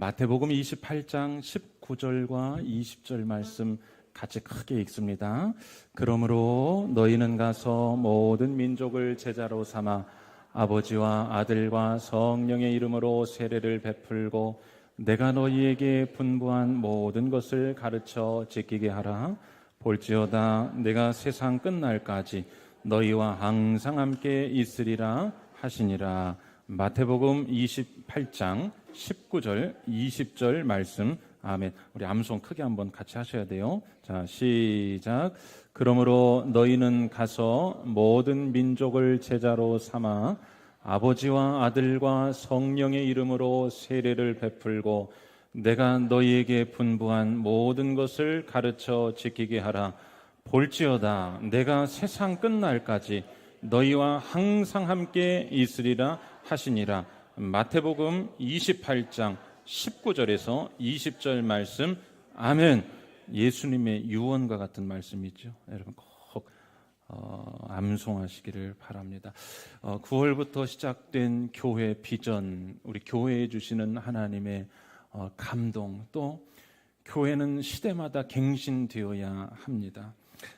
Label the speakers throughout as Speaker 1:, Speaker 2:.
Speaker 1: 마태복음 28장 19절과 20절 말씀 같이 크게 읽습니다. 그러므로 너희는 가서 모든 민족을 제자로 삼아 아버지와 아들과 성령의 이름으로 세례를 베풀고 내가 너희에게 분부한 모든 것을 가르쳐 지키게 하라. 볼지어다 내가 세상 끝날까지 너희와 항상 함께 있으리라 하시니라. 마태복음 28장 19절 20절 말씀. 아멘. 우리 암송 크게 한번 같이 하셔야 돼요. 자, 시작. 그러므로 너희는 가서 모든 민족을 제자로 삼아 아버지와 아들과 성령의 이름으로 세례를 베풀고 내가 너희에게 분부한 모든 것을 가르쳐 지키게 하라. 볼지어다 내가 세상 끝날까지 너희와 항상 함께 있으리라 하시니라. 마태복음 28장 19절에서 20절 말씀. 아멘. 예수님의 유언과 같은 말씀이죠. 여러분 꼭 암송하시기를 바랍니다. 9월부터 시작된 교회 비전, 우리 교회에 주시는 하나님의 감동, 또 교회는 시대마다 갱신되어야 합니다.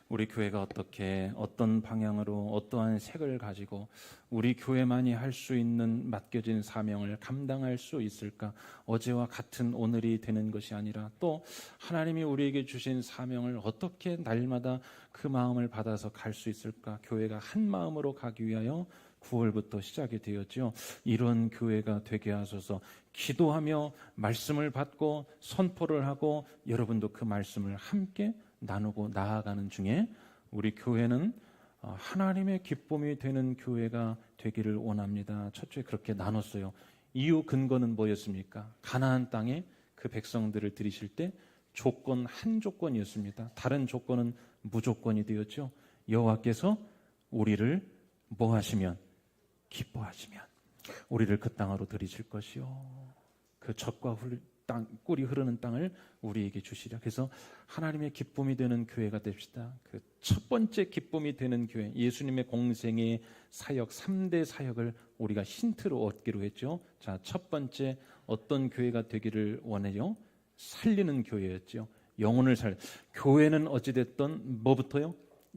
Speaker 1: 우리 교회가 어떻게 어떤 방향으로 어떠한 색을 가지고 우리 교회만이 할 수 있는 맡겨진 사명을 감당할 수 있을까? 어제와 같은 오늘이 되는 것이 아니라 또 하나님이 우리에게 주신 사명을 어떻게 날마다 그 마음을 받아서 갈 수 있을까? 교회가 한 마음으로 가기 위하여 9월부터 시작이 되었죠. 이런 교회가 되게 하소서. 기도하며 말씀을 받고 선포를 하고 여러분도 그 말씀을 함께 나누고 나아가는 중에 우리 교회는 하나님의 기쁨이 되는 교회가 되기를 원합니다. 첫째 그렇게 나눴어요. 이유 근거는 뭐였습니까? 가나안 땅에 그 백성들을 들이실 때 조건 한 조건이었습니다. 다른 조건은 무조건이 되었죠. 여호와께서 우리를 뭐 하시면? 기뻐하시면 우리를 그 땅으로 들이실 것이요 그 젖과 꿀이 흐르는 땅을 우리에게 주시라. 그래서 하나님의 기쁨이 되는 교회가 됩시다. 그 첫 번째 기쁨이 되는 교회, 예수님의 공생의 사역 3대 사역을 우리가 힌트로 얻기로 했죠. 자, 첫 번째 어떤 교회가 되기를 원해요? 살리는 교회였죠. 영혼을 교회는 어찌됐든 뭐부터요?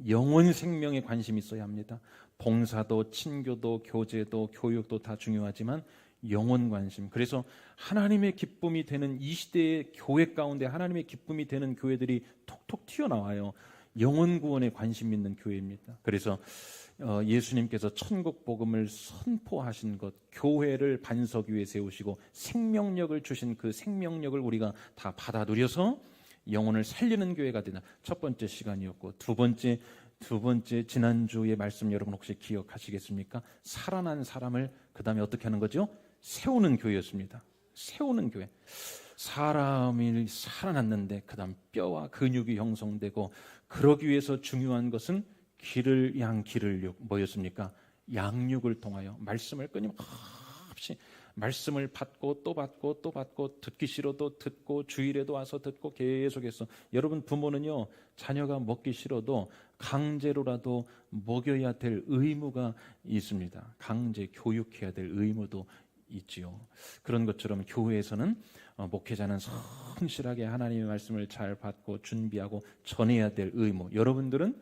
Speaker 1: 영혼 생명에 관심이 있어야 합니다. 봉사도 친교도 교제도 교육도 다 중요하지만 영혼 관심. 그래서 하나님의 기쁨이 되는 이 시대의 교회 가운데 하나님의 기쁨이 되는 교회들이 톡톡 튀어나와요. 영혼 구원에 관심 있는 교회입니다. 그래서 예수님께서 천국 복음을 선포하신 것, 교회를 반석 위에 세우시고 생명력을 주신 그 생명력을 우리가 다 받아 누려서 영혼을 살리는 교회가 되는 첫 번째 시간이었고, 두 번째 지난주의 말씀 여러분 혹시 기억하시겠습니까? 살아난 사람을 그 다음에 어떻게 하는 거죠? 세우는 교회였습니다. 세우는 교회. 사람이 살아났는데 그 다음 뼈와 근육이 형성되고, 그러기 위해서 중요한 것은 뭐였습니까? 양육을 통하여 말씀을 끊임없이 말씀을 받고 또 받고 또 받고, 듣기 싫어도 듣고 주일에도 와서 듣고 계속해서. 여러분 부모는요, 자녀가 먹기 싫어도 강제로라도 먹여야 될 의무가 있습니다. 강제 교육해야 될 의무도 있지요. 그런 것처럼 교회에서는 목회자는 성실하게 하나님의 말씀을 잘 받고 준비하고 전해야 될 의무, 여러분들은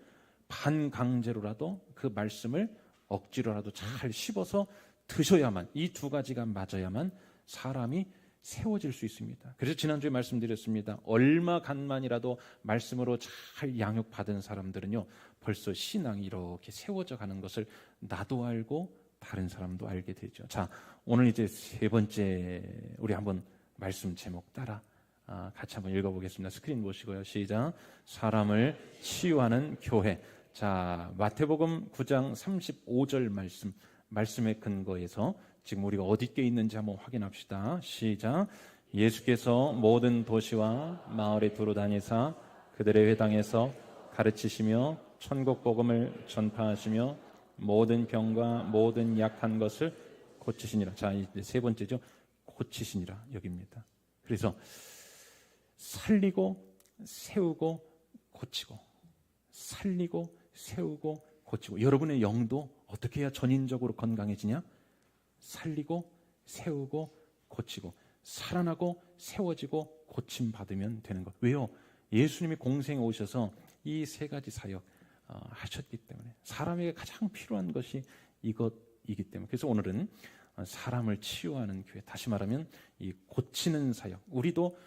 Speaker 1: 반강제로라도 그 말씀을 억지로라도 잘 씹어서 드셔야만, 이 두 가지가 맞아야만 사람이 세워질 수 있습니다. 그래서 지난주에 말씀드렸습니다. 얼마 간만이라도 말씀으로 잘 양육받은 사람들은요, 벌써 신앙이 이렇게 세워져 가는 것을 나도 알고 다른 사람도 알게 되죠. 자, 오늘 이제 세 번째 우리 한번 말씀 제목 따라 같이 한번 읽어보겠습니다. 스크린 보시고요. 시작. 사람을 치유하는 교회. 자, 마태복음 9장 35절 말씀의 근거에서 지금 우리가 어디께 있는지 한번 확인합시다. 시작. 예수께서 모든 도시와 마을에 두루 다니사 그들의 회당에서 가르치시며 천국 복음을 전파하시며 모든 병과 모든 약한 것을 고치시니라. 자, 이제 세 번째죠. 고치시니라 여기입니다. 그래서 살리고 세우고 고치고, 살리고 세우고 고치고. 여러분의 영도 어떻게 해야 전인적으로 건강해지냐? 살리고 세우고 고치고. 살아나고 세워지고 고침받으면 되는 것. 왜요? 예수님이 공생에 오셔서 이 세 가지 사역 하셨기 때문에, 사람에게 가장 필요한 것이 이것이기 때문에. 그래서 오늘은 사람을 치유하는 교회, 다시 말하면 이 고치는 사역, 우리도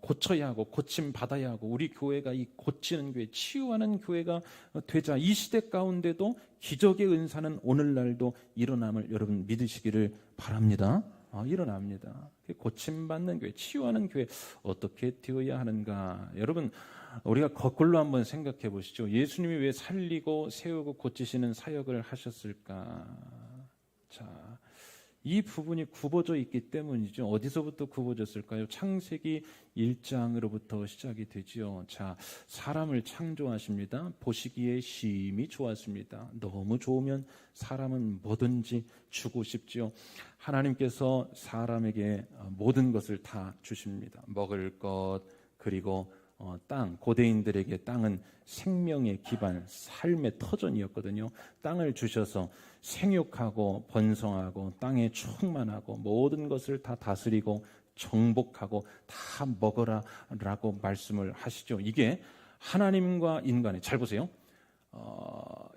Speaker 1: 고쳐야 하고 고침 받아야 하고, 우리 교회가 이 고치는 교회, 치유하는 교회가 되자. 이 시대 가운데도 기적의 은사는 오늘날도 일어남을 여러분 믿으시기를 바랍니다. 일어납니다. 고침받는 교회, 치유하는 교회 어떻게 되어야 하는가? 여러분, 우리가 거꾸로 한번 생각해 보시죠. 예수님이 왜 살리고 세우고 고치시는 사역을 하셨을까? 자, 이 부분이 굽어져 있기 때문이죠. 어디서부터 굽어졌을까요? 창세기 1장으로부터 시작이 되지요. 자, 사람을 창조하십니다. 보시기에 심히 좋았습니다. 너무 좋으면 사람은 뭐든지 주고 싶지요. 하나님께서 사람에게 모든 것을 다 주십니다. 먹을 것, 그리고 땅, 고대인들에게 땅은 생명의 기반, 삶의 터전이었거든요. 땅을 주셔서 생육하고 번성하고 땅에 충만하고 모든 것을 다 다스리고 정복하고 다 먹어라 라고 말씀을 하시죠. 이게 하나님과 인간의, 잘 보세요,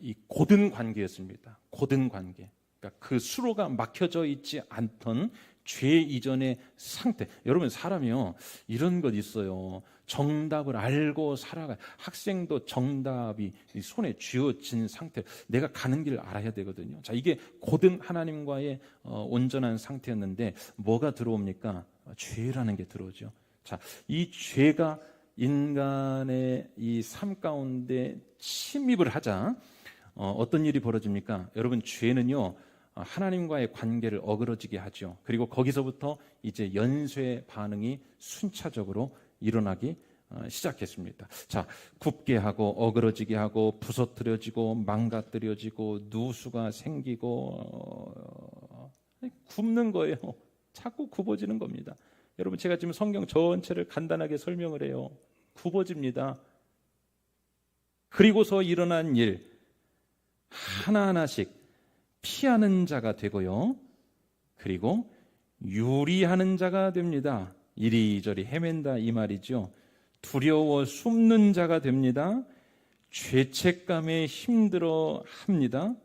Speaker 1: 이 고든 관계였습니다. 고든 관계. 그러니까 그 수로가 막혀져 있지 않던 죄 이전의 상태. 여러분, 사람이요, 이런 것 있어요. 정답을 알고 살아가. 학생도 정답이 손에 쥐어진 상태. 내가 가는 길을 알아야 되거든요. 자, 이게 고든 하나님과의 온전한 상태였는데 뭐가 들어옵니까? 죄라는 게 들어오죠. 자, 이 죄가 인간의 이 삶 가운데 침입을 하자 어떤 일이 벌어집니까? 여러분, 죄는요, 하나님과의 관계를 어그러지게 하죠. 그리고 거기서부터 이제 연쇄 반응이 순차적으로 일어나기 시작했습니다. 자, 굽게 하고 어그러지게 하고 부서뜨려지고 망가뜨려지고 누수가 생기고 굽는 거예요. 자꾸 굽어지는 겁니다. 여러분, 제가 지금 성경 전체를 간단하게 설명을 해요. 굽어집니다. 그리고서 일어난 일 하나하나씩 피하는 자가 되고요. 그리고 유리하는 자가 됩니다. 이리저리 헤맨다 이 말이죠. 두려워 숨는 자가 됩니다. 죄책감에 힘들어 합니다.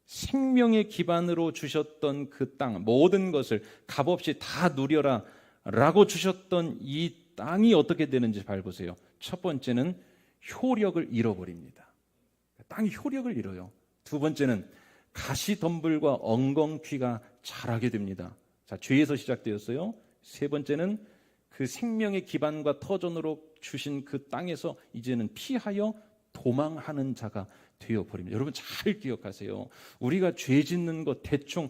Speaker 1: 생명의 기반으로 주셨던 그 땅, 모든 것을 값없이 다 누려라 라고 주셨던 이 땅이 어떻게 되는지 잘 보세요. 첫 번째는 효력을 잃어버립니다. 땅이 효력을 잃어요. 두 번째는 가시덤불과 엉겅퀴가 자라게 됩니다. 자, 죄에서 시작되었어요. 세 번째는 그 생명의 기반과 터전으로 주신 그 땅에서 이제는 피하여 도망하는 자가 되어버립니다. 여러분, 잘 기억하세요. 우리가 죄 짓는 것 대충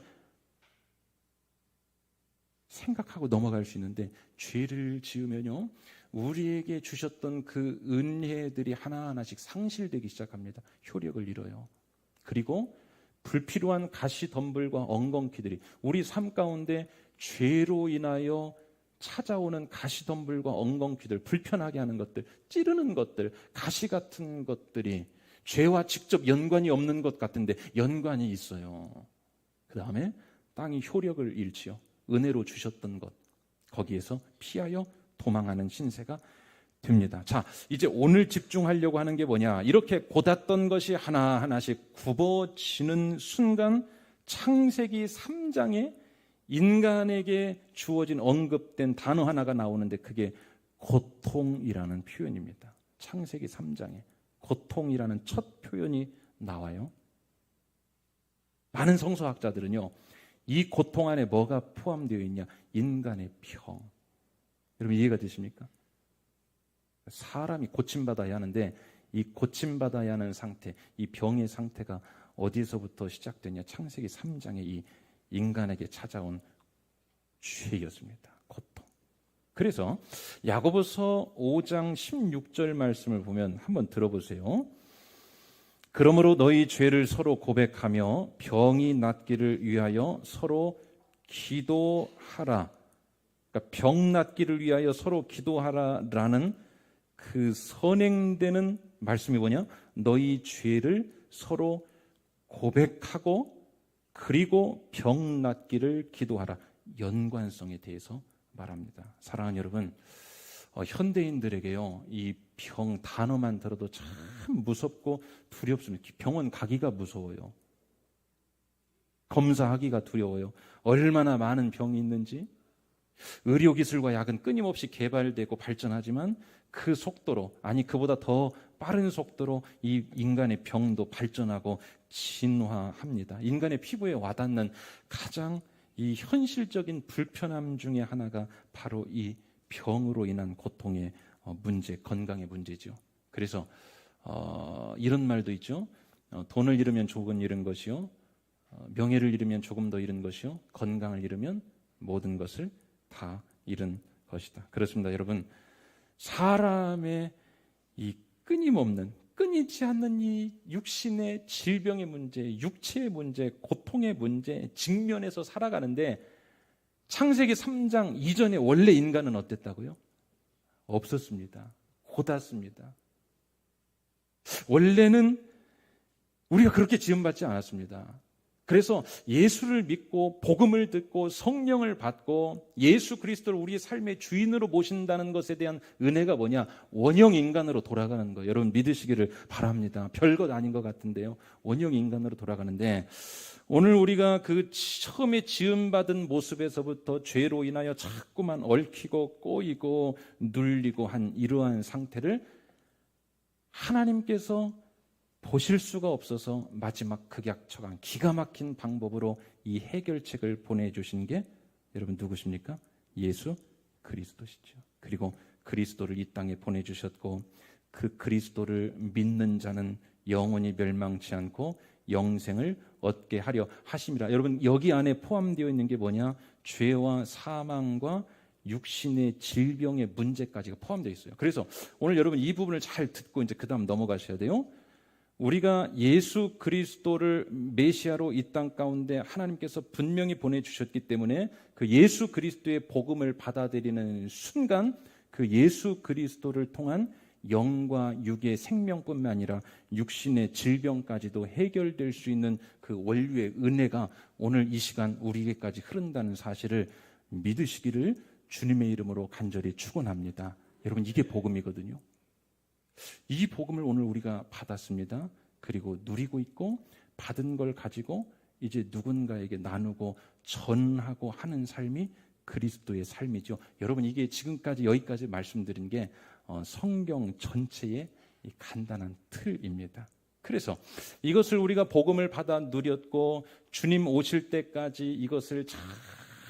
Speaker 1: 생각하고 넘어갈 수 있는데, 죄를 지으면요, 우리에게 주셨던 그 은혜들이 하나하나씩 상실되기 시작합니다. 효력을 잃어요. 그리고 불필요한 가시덤불과 엉겅퀴들이 우리 삶 가운데 죄로 인하여 찾아오는 가시덤불과 엉겅퀴들, 불편하게 하는 것들, 찌르는 것들, 가시 같은 것들이 죄와 직접 연관이 없는 것 같은데 연관이 있어요. 그 다음에 땅이 효력을 잃지요. 은혜로 주셨던 것, 거기에서 피하여 도망하는 신세가 됩니다. 자, 이제 오늘 집중하려고 하는 게 뭐냐? 이렇게 곧았던 것이 하나하나씩 굽어지는 순간 창세기 3장에 인간에게 주어진 언급된 단어 하나가 나오는데 그게 고통이라는 표현입니다. 창세기 3장에 고통이라는 첫 표현이 나와요. 많은 성서학자들은요, 이 고통 안에 뭐가 포함되어 있냐? 인간의 병. 여러분, 이해가 되십니까? 사람이 고침받아야 하는데 이 고침받아야 하는 상태, 이 병의 상태가 어디서부터 시작되냐? 창세기 3장에 이 인간에게 찾아온 죄였습니다. 고통. 그래서 야고보서 5장 16절 말씀을 보면 한번 들어보세요. 그러므로 너희 죄를 서로 고백하며 병이 낫기를 위하여 서로 기도하라. 그러니까 병 낫기를 위하여 서로 기도하라라는 그 선행되는 말씀이 뭐냐? 너희 죄를 서로 고백하고 그리고 병 낫기를 기도하라. 연관성에 대해서 말합니다. 사랑하는 여러분, 현대인들에게요, 이 병 단어만 들어도 참 무섭고 두렵습니다. 병원 가기가 무서워요. 검사하기가 두려워요. 얼마나 많은 병이 있는지. 의료기술과 약은 끊임없이 개발되고 발전하지만 그 속도로, 아니 그보다 더 빠른 속도로 이 인간의 병도 발전하고 진화합니다. 인간의 피부에 와닿는 가장 이 현실적인 불편함 중에 하나가 바로 이 병으로 인한 고통의 문제, 건강의 문제죠. 그래서 이런 말도 있죠. 돈을 잃으면 조금 잃은 것이요, 명예를 잃으면 조금 더 잃은 것이요, 건강을 잃으면 모든 것을 다 잃은 것이다. 그렇습니다. 여러분, 사람의 이 끊이지 않는 이 육신의 질병의 문제, 육체의 문제, 고통의 문제 직면해서 살아가는데, 창세기 3장 이전에 원래 인간은 어땠다고요? 없었습니다. 고닫습니다. 원래는 우리가 그렇게 지음받지 않았습니다. 그래서 예수를 믿고 복음을 듣고 성령을 받고 예수 그리스도를 우리의 삶의 주인으로 모신다는 것에 대한 은혜가 뭐냐? 원형 인간으로 돌아가는 거. 여러분 믿으시기를 바랍니다. 별것 아닌 것 같은데요. 원형 인간으로 돌아가는데, 오늘 우리가 그 처음에 지음받은 모습에서부터 죄로 인하여 자꾸만 얽히고 꼬이고 눌리고 한 이러한 상태를 하나님께서 보실 수가 없어서 마지막 극약처간 기가 막힌 방법으로 이 해결책을 보내주신 게 여러분 누구십니까? 예수 그리스도시죠. 그리고 그리스도를 이 땅에 보내주셨고, 그 그리스도를 믿는 자는 영원히 멸망치 않고 영생을 얻게 하려 하심이라. 여러분 여기 안에 포함되어 있는 게 뭐냐? 죄와 사망과 육신의 질병의 문제까지가 포함되어 있어요. 그래서 오늘 여러분 이 부분을 잘 듣고 이제 그 다음 넘어가셔야 돼요. 우리가 예수 그리스도를 메시아로 이 땅 가운데 하나님께서 분명히 보내주셨기 때문에 그 예수 그리스도의 복음을 받아들이는 순간 그 예수 그리스도를 통한 영과 육의 생명뿐만 아니라 육신의 질병까지도 해결될 수 있는 그 원류의 은혜가 오늘 이 시간 우리에게까지 흐른다는 사실을 믿으시기를 주님의 이름으로 간절히 축원합니다. 여러분 이게 복음이거든요. 이 복음을 오늘 우리가 받았습니다. 그리고 누리고 있고 받은 걸 가지고 이제 누군가에게 나누고 전하고 하는 삶이 그리스도의 삶이죠. 여러분 이게 지금까지 여기까지 말씀드린 게 성경 전체의 이 간단한 틀입니다. 그래서 이것을 우리가 복음을 받아 누렸고 주님 오실 때까지 이것을 잘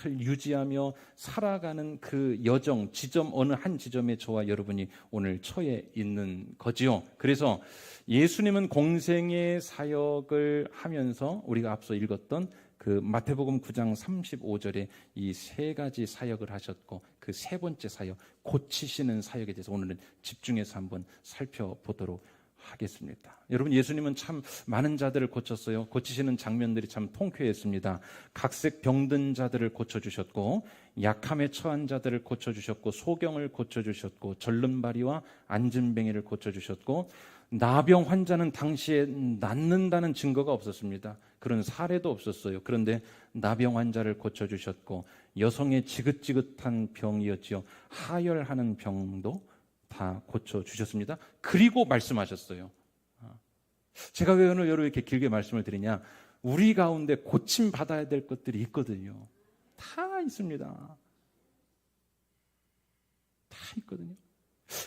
Speaker 1: 유지하며 살아가는 그 여정, 지점, 어느 한 지점에 저와 여러분이 오늘 처해 있는 거지요. 그래서 예수님은 공생의 사역을 하면서 우리가 앞서 읽었던 그 마태복음 9장 35절에 이 세 가지 사역을 하셨고, 그 세 번째 사역, 고치시는 사역에 대해서 오늘은 집중해서 한번 살펴보도록 하겠습니다. 여러분 예수님은 참 많은 자들을 고쳤어요. 고치시는 장면들이 참 통쾌했습니다. 각색 병든 자들을 고쳐주셨고, 약함에 처한 자들을 고쳐주셨고, 소경을 고쳐주셨고, 절름발이와 앉은뱅이를 고쳐주셨고, 나병 환자는 당시에 낫는다는 증거가 없었습니다. 그런 사례도 없었어요. 그런데 나병 환자를 고쳐주셨고, 여성의 지긋지긋한 병이었지요. 하혈하는 병도 다 고쳐주셨습니다. 그리고 말씀하셨어요. 제가 왜 오늘 여러분 이렇게 길게 말씀을 드리냐? 우리 가운데 고침받아야 될 것들이 있거든요. 다 있습니다. 다 있거든요.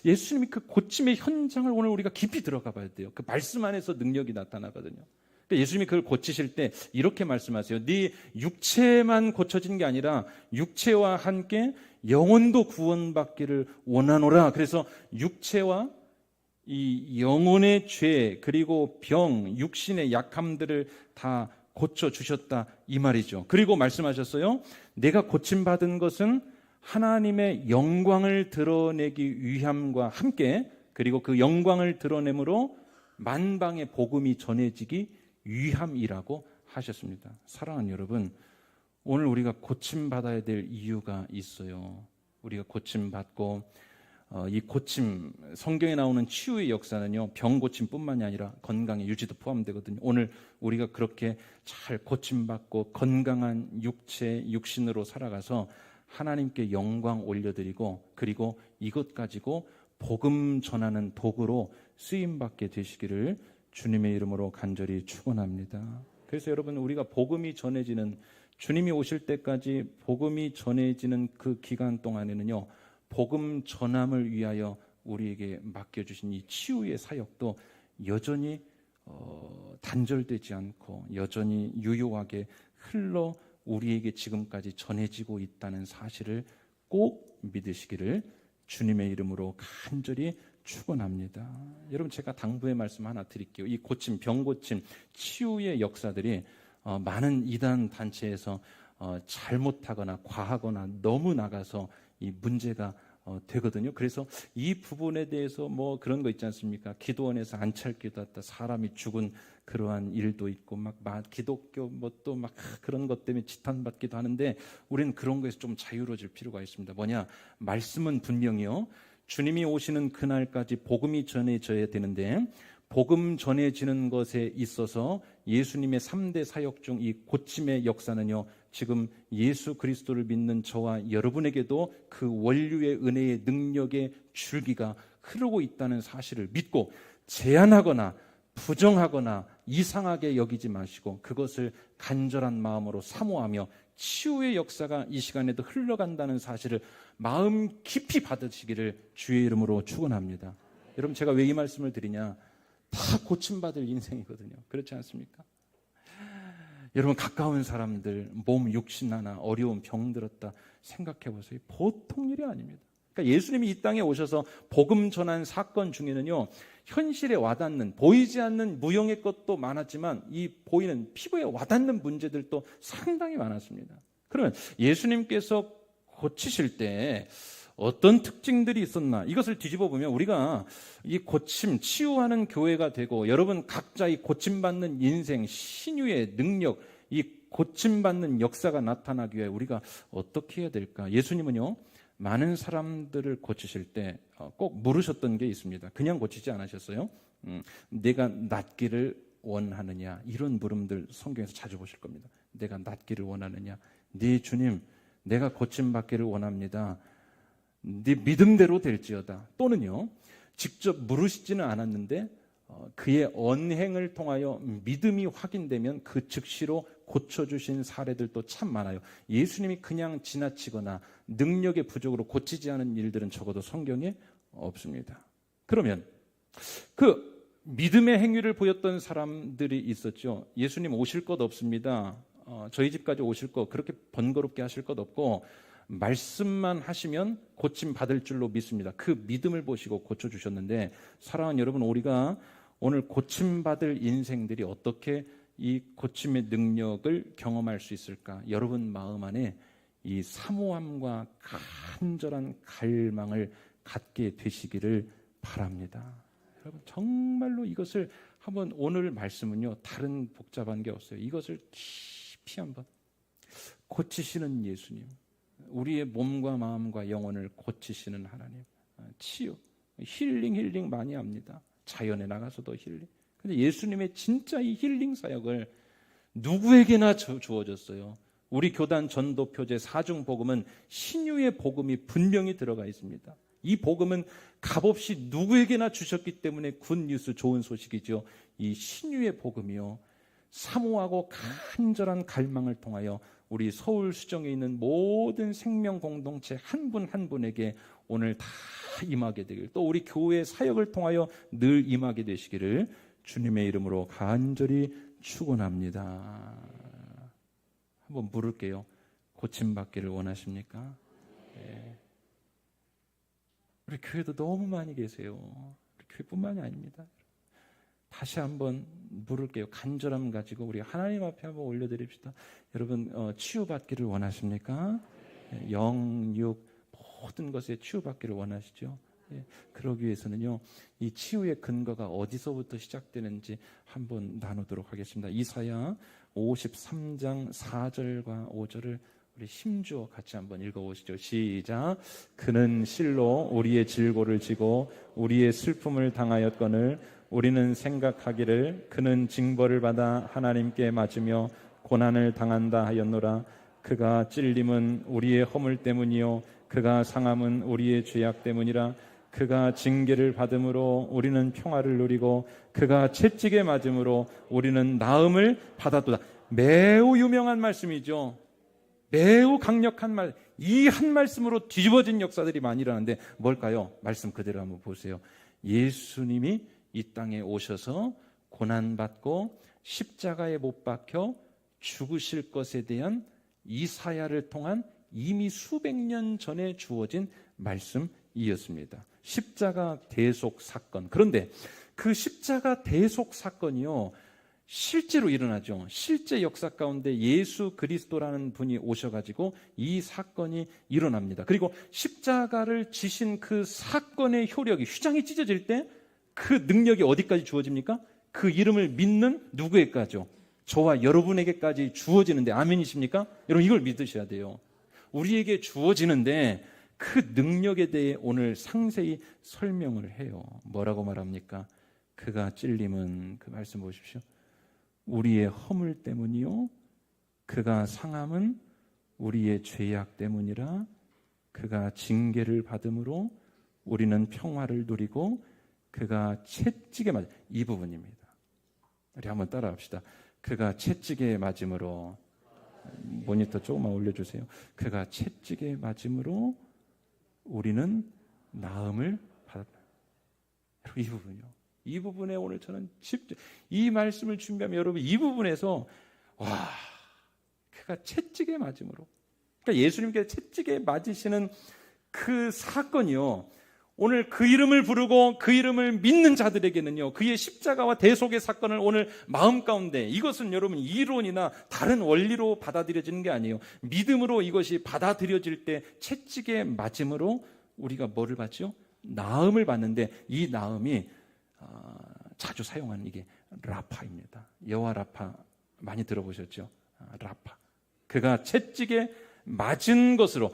Speaker 1: 예수님이 그 고침의 현장을 오늘 우리가 깊이 들어가 봐야 돼요. 그 말씀 안에서 능력이 나타나거든요. 예수님이 그걸 고치실 때 이렇게 말씀하세요. 네 육체만 고쳐진 게 아니라 육체와 함께 영혼도 구원받기를 원하노라. 그래서 육체와 이 영혼의 죄, 그리고 병, 육신의 약함들을 다 고쳐주셨다 이 말이죠. 그리고 말씀하셨어요. 내가 고침받은 것은 하나님의 영광을 드러내기 위함과 함께, 그리고 그 영광을 드러내므로 만방의 복음이 전해지기 위함이라고 하셨습니다. 사랑하는 여러분, 오늘 우리가 고침받아야 될 이유가 있어요. 우리가 고침받고 이 고침, 성경에 나오는 치유의 역사는요, 병 고침뿐만이 아니라 건강의 유지도 포함되거든요. 오늘 우리가 그렇게 잘 고침받고 건강한 육체, 육신으로 살아가서 하나님께 영광 올려드리고 그리고 이것 가지고 복음 전하는 도구로 쓰임받게 되시기를 주님의 이름으로 간절히 축원합니다. 그래서 여러분, 우리가 복음이 전해지는, 주님이 오실 때까지 복음이 전해지는 그 기간 동안에는요, 복음 전함을 위하여 우리에게 맡겨주신 이 치유의 사역도 여전히 단절되지 않고 여전히 유효하게 흘러 우리에게 지금까지 전해지고 있다는 사실을 꼭 믿으시기를 주님의 이름으로 간절히 축원합니다. 여러분, 제가 당부의 말씀 하나 드릴게요. 이 고침, 병고침, 치유의 역사들이 많은 이단 단체에서 잘못하거나 과하거나 너무 나가서 이 문제가 되거든요. 그래서 이 부분에 대해서 뭐 그런 거 있지 않습니까? 기도원에서 안찰기도 했다, 사람이 죽은 그러한 일도 있고 막 기독교 뭐 또 막 그런 것 때문에 지탄받기도 하는데, 우리는 그런 거에서 좀 자유로워질 필요가 있습니다. 뭐냐? 말씀은 분명히요, 주님이 오시는 그날까지 복음이 전해져야 되는데, 복음 전해지는 것에 있어서 예수님의 3대 사역 중 이 고침의 역사는요, 지금 예수 그리스도를 믿는 저와 여러분에게도 그 원류의 은혜의 능력의 줄기가 흐르고 있다는 사실을 믿고, 제한하거나 부정하거나 이상하게 여기지 마시고 그것을 간절한 마음으로 사모하며 치유의 역사가 이 시간에도 흘러간다는 사실을 마음 깊이 받으시기를 주의 이름으로 축원합니다. 여러분, 제가 왜 이 말씀을 드리냐? 다 고침받을 인생이거든요. 그렇지 않습니까? 여러분, 가까운 사람들 몸 육신 하나 어려운 병 들었다 생각해 보세요. 보통 일이 아닙니다. 그러니까 예수님이 이 땅에 오셔서 복음 전한 사건 중에는요, 현실에 와닿는, 보이지 않는 무형의 것도 많았지만 이 보이는 피부에 와닿는 문제들도 상당히 많았습니다. 그러면 예수님께서 고치실 때 어떤 특징들이 있었나, 이것을 뒤집어 보면 우리가 이 고침, 치유하는 교회가 되고, 여러분 각자 이 고침받는 인생, 신유의 능력, 이 고침받는 역사가 나타나기 위해 우리가 어떻게 해야 될까? 예수님은요, 많은 사람들을 고치실 때 꼭 물으셨던 게 있습니다. 그냥 고치지 않으셨어요. 내가 낫기를 원하느냐, 이런 물음들 성경에서 자주 보실 겁니다. 내가 낫기를 원하느냐, 네 주님, 내가 고침받기를 원합니다. 네 믿음대로 될지어다. 또는요, 직접 물으시지는 않았는데 그의 언행을 통하여 믿음이 확인되면 그 즉시로 고쳐주신 사례들도 참 많아요. 예수님이 그냥 지나치거나 능력의 부족으로 고치지 않은 일들은 적어도 성경에 없습니다. 그러면 그 믿음의 행위를 보였던 사람들이 있었죠. 예수님 오실 것 없습니다. 저희 집까지 오실 것 그렇게 번거롭게 하실 것 없고 말씀만 하시면 고침 받을 줄로 믿습니다. 그 믿음을 보시고 고쳐주셨는데, 사랑하는 여러분, 우리가 오늘 고침 받을 인생들이 어떻게 이 고침의 능력을 경험할 수 있을까? 여러분 마음 안에 이 사모함과 간절한 갈망을 갖게 되시기를 바랍니다. 여러분, 정말로 이것을 한번, 오늘 말씀은요, 다른 복잡한 게 없어요. 이것을 깊이 한번, 고치시는 예수님, 우리의 몸과 마음과 영혼을 고치시는 하나님, 치유, 힐링 많이 합니다. 자연에 나가서도 힐링. 근데 예수님의 진짜 이 힐링 사역을 누구에게나 주어졌어요. 우리 교단 전도 표제 사중 복음은 신유의 복음이 분명히 들어가 있습니다. 이 복음은 값없이 누구에게나 주셨기 때문에 굿뉴스, 좋은 소식이죠. 이 신유의 복음이요, 사모하고 간절한 갈망을 통하여 우리 서울 수정에 있는 모든 생명 공동체 한 분 한 분에게 오늘 다 임하게 되길, 또 우리 교회 사역을 통하여 늘 임하게 되시기를 주님의 이름으로 간절히 축원합니다. 한번 물을게요. 고침받기를 원하십니까? 네. 우리 교회도 너무 많이 계세요. 우리 교회뿐만이 아닙니다. 다시 한번 물을게요. 간절함 가지고 우리 하나님 앞에 한번 올려드립시다. 여러분, 치유받기를 원하십니까? 영, 육, 모든 것에 치유받기를 원하시죠? 그러기 위해서는요, 이 치유의 근거가 어디서부터 시작되는지 한번 나누도록 하겠습니다. 이사야 53장 4절과 5절을 우리 힘주어 같이 한번 읽어보시죠. 시작. 그는 실로 우리의 질고를 지고 우리의 슬픔을 당하였거늘 우리는 생각하기를 그는 징벌을 받아 하나님께 맞으며 고난을 당한다 하였노라. 그가 찔림은 우리의 허물 때문이요 그가 상함은 우리의 죄악 때문이라. 그가 징계를 받음으로 우리는 평화를 누리고 그가 채찍에 맞음으로 우리는 나음을 받았도다. 매우 유명한 말씀이죠. 매우 강력한 말. 이 한 말씀으로 뒤집어진 역사들이 많이 일어나는데 뭘까요? 말씀 그대로 한번 보세요. 예수님이 이 땅에 오셔서 고난받고 십자가에 못 박혀 죽으실 것에 대한 이사야를 통한 이미 수백 년 전에 주어진 말씀이었습니다. 십자가 대속 사건. 그런데 그 십자가 대속 사건이요, 실제로 일어나죠. 실제 역사 가운데 예수 그리스도라는 분이 오셔가지고 이 사건이 일어납니다. 그리고 십자가를 지신 그 사건의 효력이, 휘장이 찢어질 때 그 능력이 어디까지 주어집니까? 그 이름을 믿는 누구에게까지요? 저와 여러분에게까지 주어지는데, 아멘이십니까? 여러분 이걸 믿으셔야 돼요. 우리에게 주어지는데 그 능력에 대해 오늘 상세히 설명을 해요. 뭐라고 말합니까? 그가 찔림은, 그 말씀 보십시오. 우리의 허물 때문이요 그가 상함은 우리의 죄악 때문이라. 그가 징계를 받음으로 우리는 평화를 누리고 그가 채찍에 맞. 이 부분입니다. 우리 한번 따라합시다. 그가 채찍에 맞음으로, 모니터 조금만 올려주세요. 그가 채찍에 맞음으로 우리는 나음을 받았다. 이 부분이요. 이 부분에 오늘 저는 이 말씀을 준비하면 여러분 이 부분에서 그가 채찍에 맞음으로, 그러니까 예수님께서 채찍에 맞으시는 그 사건이요, 오늘 그 이름을 부르고 그 이름을 믿는 자들에게는요, 그의 십자가와 대속의 사건을 오늘 마음 가운데, 이것은 여러분 이론이나 다른 원리로 받아들여지는 게 아니에요. 믿음으로 이것이 받아들여질 때 채찍에 맞음으로 우리가 뭐를 받죠? 나음을 받는데, 이 나음이 자주 사용하는 이게 라파입니다. 여호와 라파 많이 들어보셨죠? 라파. 그가 채찍에 맞은 것으로,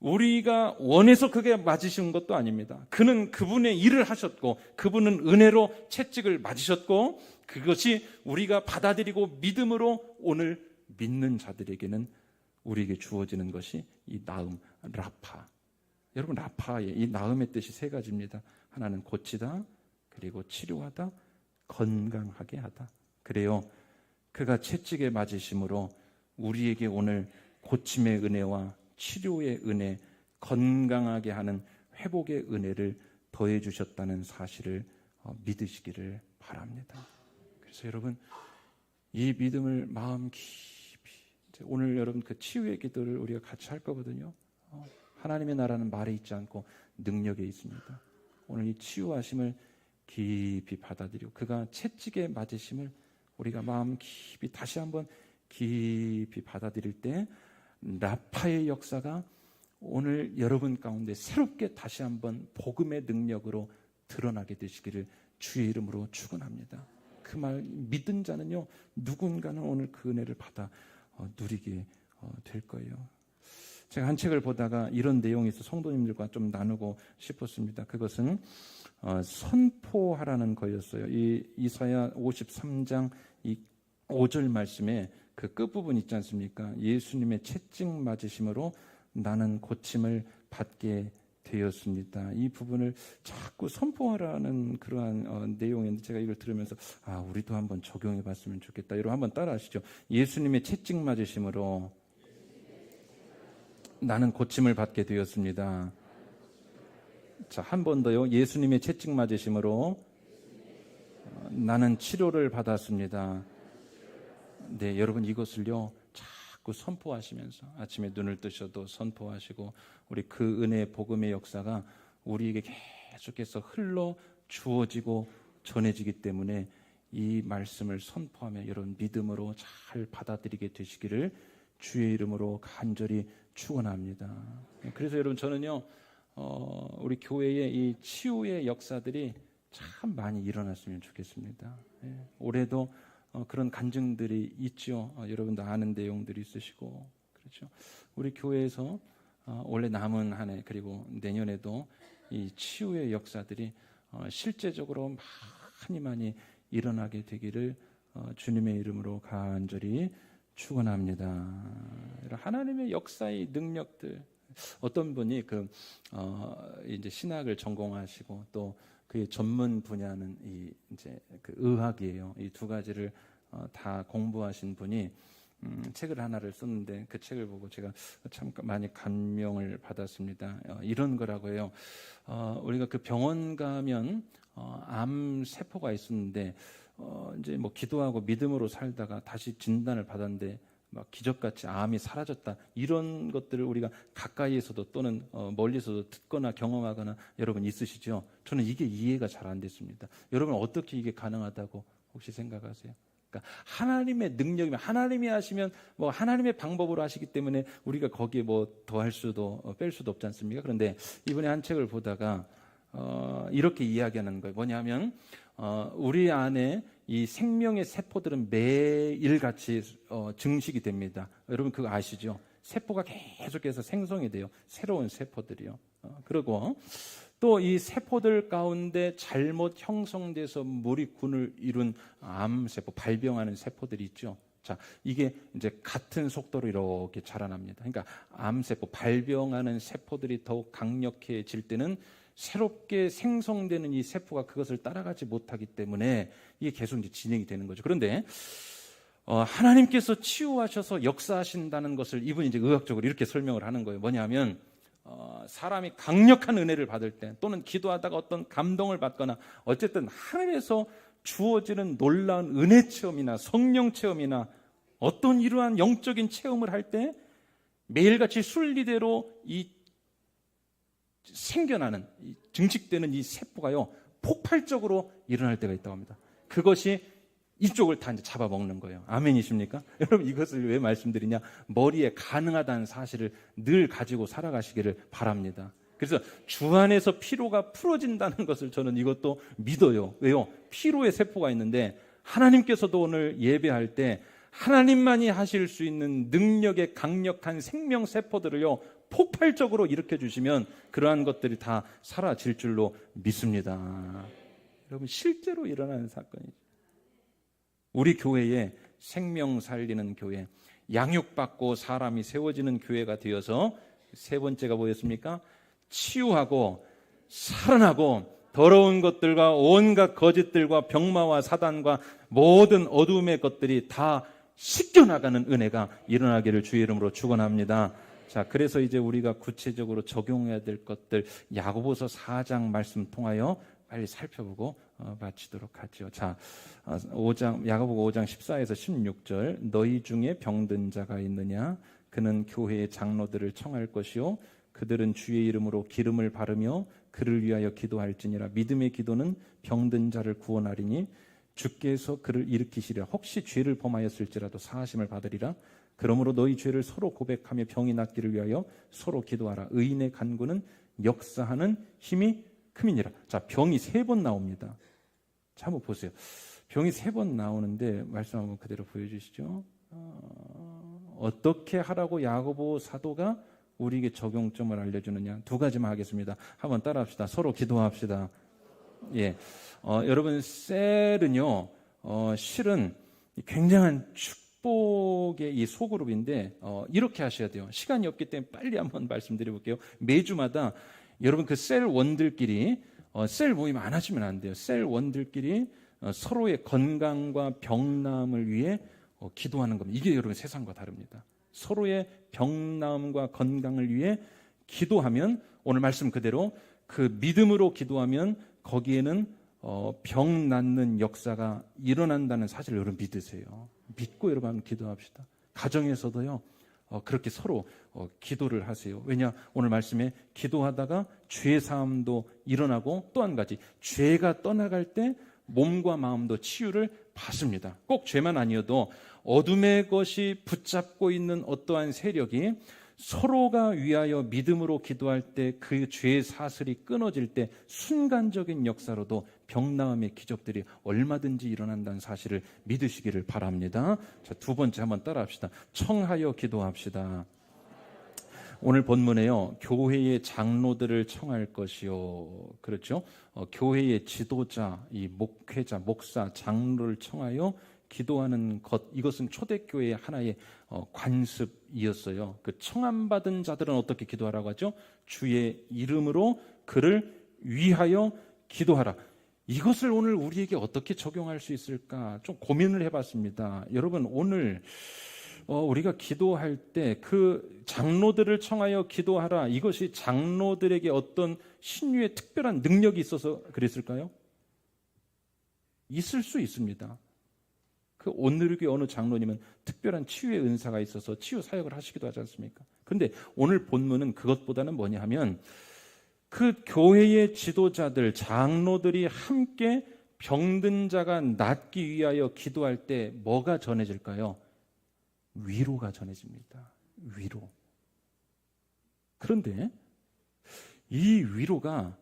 Speaker 1: 우리가 원해서 그게 맞으신 것도 아닙니다. 그는 그분의 일을 하셨고, 그분은 은혜로 채찍을 맞으셨고, 그것이 우리가 받아들이고 믿음으로 오늘 믿는 자들에게는 우리에게 주어지는 것이 이 나음, 라파. 여러분, 라파의 이 나음의 뜻이 세 가지입니다. 하나는 고치다, 그리고 치료하다, 건강하게 하다. 그래요, 그가 채찍에 맞으심으로 우리에게 오늘 고침의 은혜와 치료의 은혜, 건강하게 하는 회복의 은혜를 더해 주셨다는 사실을 믿으시기를 바랍니다. 그래서 여러분, 이 믿음을 마음 깊이, 오늘 여러분 그 치유의 기도를 우리가 같이 할 거거든요. 하나님의 나라는 말에 있지 않고 능력에 있습니다. 오늘 이 치유하심을 깊이 받아들이고 그가 채찍에 맞으심을 우리가 마음 깊이 다시 한번 깊이 받아들일 때 라파의 역사가 오늘 여러분 가운데 새롭게 다시 한번 복음의 능력으로 드러나게 되시기를 주의 이름으로 축원합니다. 그 말 믿은 자는요, 누군가는 오늘 그 은혜를 받아 누리게 될 거예요. 제가 한 책을 보다가 이런 내용이 있어 성도님들과 좀 나누고 싶었습니다. 그것은 선포하라는 거였어요. 이 이사야 53장 이 5절 말씀에 그 끝부분 있지 않습니까? 예수님의 채찍 맞으심으로 나는 고침을 받게 되었습니다. 이 부분을 자꾸 선포하라는 그러한 내용인데, 제가 이걸 들으면서 우리도 한번 적용해 봤으면 좋겠다. 여러분 한번 따라 하시죠. 예수님의 채찍 맞으심으로 나는 고침을 받게 되었습니다. 자, 한 번 더요. 예수님의 채찍 맞으심으로 나는 치료를 받았습니다. 네, 여러분 이것을요 자꾸 선포하시면서 아침에 눈을 뜨셔도 선포하시고, 우리 그 은혜의 복음의 역사가 우리에게 계속해서 흘러 주어지고 전해지기 때문에 이 말씀을 선포하며 여러분 믿음으로 잘 받아들이게 되시기를 주의 이름으로 간절히 축원합니다. 그래서 여러분 저는요 우리 교회의 이 치유의 역사들이 참 많이 일어났으면 좋겠습니다. 올해도 그런 간증들이 있죠. 여러분도 아는 내용들이 있으시고, 그렇죠. 우리 교회에서 올해 남은 한 해 그리고 내년에도 이 치유의 역사들이 실제적으로 많이 일어나게 되기를 주님의 이름으로 간절히 축원합니다. 하나님의 역사의 능력들. 어떤 분이 이제 신학을 전공하시고 또 그의 전문 분야는 이제 그 의학이에요. 이 두 가지를 다 공부하신 분이 책을 하나를 썼는데 그 책을 보고 제가 참 많이 감명을 받았습니다. 이런 거라고 해요. 우리가 그 병원 가면 암 세포가 있었는데 이제 뭐 기도하고 믿음으로 살다가 다시 진단을 받았는데 막 기적같이 암이 사라졌다. 이런 것들을 우리가 가까이에서도 또는 멀리서도 듣거나 경험하거나 여러분 있으시죠? 저는 이게 이해가 잘 안 됐습니다. 여러분 어떻게 이게 가능하다고 혹시 생각하세요? 그러니까 하나님의 능력이면 하나님이 하시면 뭐 하나님의 방법으로 하시기 때문에 우리가 거기에 뭐 더할 수도 뺄 수도 없지 않습니까? 그런데 이번에 한 책을 보다가 이렇게 이야기하는 거예요. 뭐냐면 우리 안에 이 생명의 세포들은 매일같이 증식이 됩니다. 여러분 그거 아시죠? 세포가 계속해서 생성이 돼요. 새로운 세포들이요. 그리고 또 이 세포들 가운데 잘못 형성돼서 무리군을 이룬 암세포, 발병하는 세포들이 있죠. 자, 이게 이제 같은 속도로 이렇게 자라납니다. 그러니까 암세포, 발병하는 세포들이 더욱 강력해질 때는 새롭게 생성되는 이 세포가 그것을 따라가지 못하기 때문에 이게 계속 이제 진행이 되는 거죠. 그런데 하나님께서 치유하셔서 역사하신다는 것을 이분이 이제 의학적으로 이렇게 설명을 하는 거예요. 뭐냐면 사람이 강력한 은혜를 받을 때 또는 기도하다가 어떤 감동을 받거나 어쨌든 하늘에서 주어지는 놀라운 은혜 체험이나 성령 체험이나 어떤 이러한 영적인 체험을 할 때 매일같이 순리대로 이 생겨나는 증식되는 이 세포가요 폭발적으로 일어날 때가 있다고 합니다. 그것이 이쪽을 다 이제 잡아먹는 거예요. 아멘이십니까? 여러분 이것을 왜 말씀드리냐? 머리에 가능하다는 사실을 늘 가지고 살아가시기를 바랍니다. 그래서 주 안에서 피로가 풀어진다는 것을 저는 이것도 믿어요. 왜요? 피로의 세포가 있는데 하나님께서도 오늘 예배할 때 하나님만이 하실 수 있는 능력의 강력한 생명 세포들을요 폭발적으로 일으켜 주시면 그러한 것들이 다 사라질 줄로 믿습니다. 여러분 실제로 일어나는 사건이죠. 우리 교회에 생명 살리는 교회, 양육받고 사람이 세워지는 교회가 되어서 세 번째가 뭐였습니까? 치유하고 살아나고 더러운 것들과 온갖 거짓들과 병마와 사단과 모든 어둠의 것들이 다 씻겨나가는 은혜가 일어나기를 주의 이름으로 축원합니다. 자, 그래서 이제 우리가 구체적으로 적용해야 될 것들 야고보서 4장 말씀 통하여 빨리 살펴보고 마치도록 하죠. 자, 야고보 5장 14에서 16절. 너희 중에 병든 자가 있느냐? 그는 교회의 장로들을 청할 것이요 그들은 주의 이름으로 기름을 바르며 그를 위하여 기도할지니라. 믿음의 기도는 병든 자를 구원하리니 주께서 그를 일으키시리라. 혹시 죄를 범하였을지라도 사하심을 받으리라. 그러므로 너희 죄를 서로 고백하며 병이 낫기를 위하여 서로 기도하라. 의인의 간구는 역사하는 힘이 큼이니라. 자, 병이 3번 나옵니다. 자, 한번 보세요. 병이 3번 나오는데 말씀 한번 그대로 보여주시죠. 어떻게 하라고 야고보 사도가 우리에게 적용점을 알려주느냐. 2가지만 하겠습니다. 한번 따라합시다. 서로 기도합시다. 예, 여러분 셀은요 실은 굉장한 축복의 이 소그룹인데 이렇게 하셔야 돼요. 시간이 없기 때문에 빨리 한번 말씀드려볼게요. 매주마다 여러분 그 셀원들끼리 셀 모임 안 하시면 안 돼요. 셀원들끼리 서로의 건강과 병남을 위해 기도하는 겁니다. 이게 여러분 세상과 다릅니다. 서로의 병남과 건강을 위해 기도하면 오늘 말씀 그대로 그 믿음으로 기도하면 거기에는 병 낫는 역사가 일어난다는 사실을 여러분 믿으세요. 믿고 여러분 한번 기도합시다. 가정에서도요 그렇게 서로 기도를 하세요. 왜냐? 오늘 말씀에 기도하다가 죄사함도 일어나고 또 한 가지 죄가 떠나갈 때 몸과 마음도 치유를 받습니다. 꼭 죄만 아니어도 어둠의 것이 붙잡고 있는 어떠한 세력이 서로가 위하여 믿음으로 기도할 때 그 죄의 사슬이 끊어질 때 순간적인 역사로도 병나음의 기적들이 얼마든지 일어난다는 사실을 믿으시기를 바랍니다. 자, 2번째 한번 따라합시다. 청하여 기도합시다. 오늘 본문에요, 교회의 장로들을 청할 것이요. 그렇죠? 교회의 지도자, 이 목회자, 목사, 장로를 청하여 기도하는 것, 이것은 초대교회의 하나의 관습이었어요. 그 청함받은 자들은 어떻게 기도하라고 하죠? 주의 이름으로 그를 위하여 기도하라. 이것을 오늘 우리에게 어떻게 적용할 수 있을까 좀 고민을 해봤습니다. 여러분, 오늘 우리가 기도할 때 그 장로들을 청하여 기도하라, 이것이 장로들에게 어떤 신유의 특별한 능력이 있어서 그랬을까요? 있을 수 있습니다. 그 온누리교회 어느 장로님은 특별한 치유의 은사가 있어서 치유 사역을 하시기도 하지 않습니까? 그런데 오늘 본문은 그것보다는 뭐냐 하면 그 교회의 지도자들, 장로들이 함께 병든 자가 낫기 위하여 기도할 때 뭐가 전해질까요? 위로가 전해집니다. 위로. 그런데 이 위로가,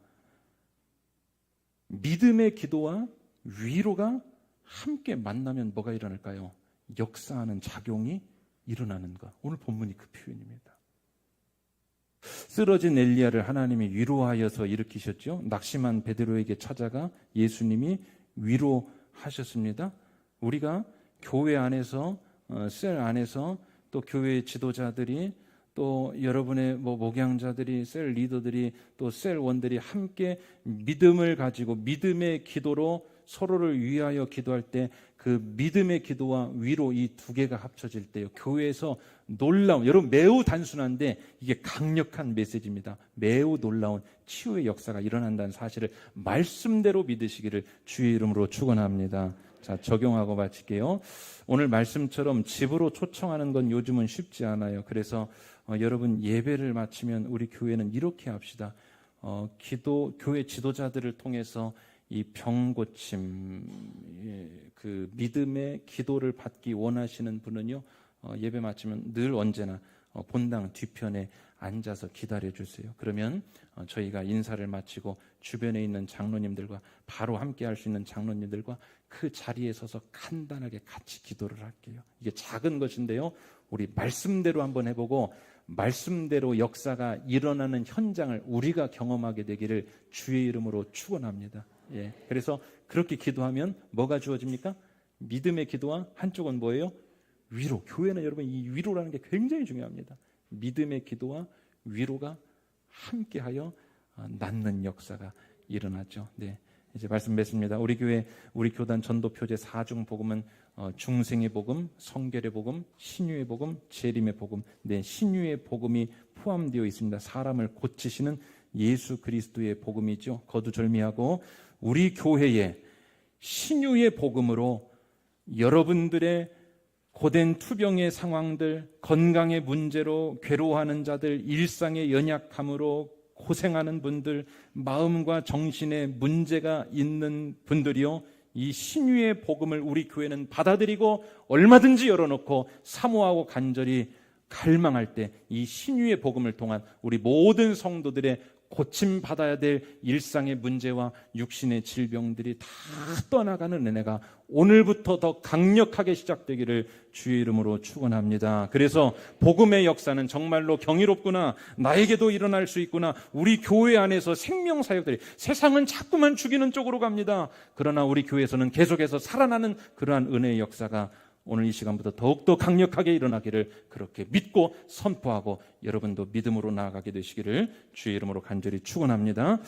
Speaker 1: 믿음의 기도와 위로가 함께 만나면 뭐가 일어날까요? 역사하는 작용이 일어나는 것. 오늘 본문이 그 표현입니다. 쓰러진 엘리야를 하나님이 위로하여서 일으키셨죠. 낙심한 베드로에게 찾아가 예수님이 위로하셨습니다. 우리가 교회 안에서, 셀 안에서, 또 교회 지도자들이, 또 여러분의 목양자들이, 셀 리더들이, 또 셀원들이 함께 믿음을 가지고 믿음의 기도로 서로를 위하여 기도할 때 그 믿음의 기도와 위로, 이 두 개가 합쳐질 때요, 교회에서 놀라운, 여러분 매우 단순한데 이게 강력한 메시지입니다. 매우 놀라운 치유의 역사가 일어난다는 사실을 말씀대로 믿으시기를 주의 이름으로 축원합니다. 자, 적용하고 마칠게요. 오늘 말씀처럼 집으로 초청하는 건 요즘은 쉽지 않아요. 그래서 여러분 예배를 마치면 우리 교회는 이렇게 합시다. 교회 지도자들을 통해서 이 병고침, 그 믿음의 기도를 받기 원하시는 분은요, 예배 마치면 늘 언제나 본당 뒤편에 앉아서 기다려 주세요. 그러면 저희가 인사를 마치고 주변에 있는 장로님들과, 바로 함께 할 수 있는 장로님들과 그 자리에 서서 간단하게 같이 기도를 할게요. 이게 작은 것인데요, 우리 말씀대로 한번 해보고 말씀대로 역사가 일어나는 현장을 우리가 경험하게 되기를 주의 이름으로 축원합니다. 예, 그래서 그렇게 기도하면 뭐가 주어집니까? 믿음의 기도와 한쪽은 뭐예요? 위로. 교회는 여러분 이 위로라는 게 굉장히 중요합니다. 믿음의 기도와 위로가 함께하여 낫는 역사가 일어나죠. 네, 이제 말씀 맺습니다. 우리 교회, 우리 교단 전도표제 4중 복음은 중생의 복음, 성결의 복음, 신유의 복음, 재림의 복음. 네, 신유의 복음이 포함되어 있습니다. 사람을 고치시는 예수 그리스도의 복음이죠. 거두절미하고 우리 교회의 신유의 복음으로 여러분들의 고된 투병의 상황들, 건강의 문제로 괴로워하는 자들, 일상의 연약함으로 고생하는 분들, 마음과 정신에 문제가 있는 분들이요, 이 신유의 복음을 우리 교회는 받아들이고 얼마든지 열어놓고 사모하고 간절히 갈망할 때 이 신유의 복음을 통한 우리 모든 성도들의 고침받아야 될 일상의 문제와 육신의 질병들이 다 떠나가는 은혜가 오늘부터 더 강력하게 시작되기를 주의 이름으로 축원합니다. 그래서 복음의 역사는 정말로 경이롭구나, 나에게도 일어날 수 있구나. 우리 교회 안에서 생명사역들이, 세상은 자꾸만 죽이는 쪽으로 갑니다. 그러나 우리 교회에서는 계속해서 살아나는 그러한 은혜의 역사가 오늘 이 시간부터 더욱더 강력하게 일어나기를 그렇게 믿고 선포하고 여러분도 믿음으로 나아가게 되시기를 주의 이름으로 간절히 축원합니다.